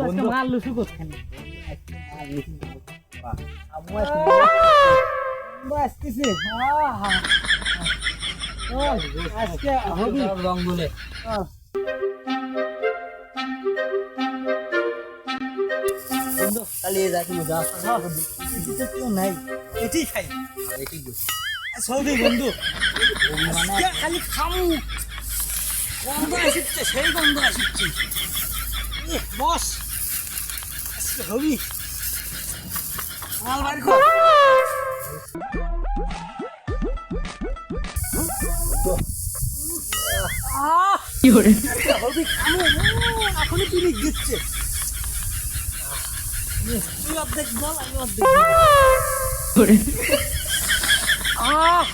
আজকে মাল লুসু করছেন আসতেছে আজকে হবি রং বলে বন্ধু চালিয়ে যা তুমি যা কেউ নাই এটাই খাই এটি সৌদি বন্ধু আজকে খালি খামু গন্ধ আসছে সেই গন্ধ আসছে বস আজকে হবি মাল বার কর কি করে হবি খামু এখনই তুমি দিচ্ছে তুই অর্ধেক বল আমি অর্ধেক করে আহ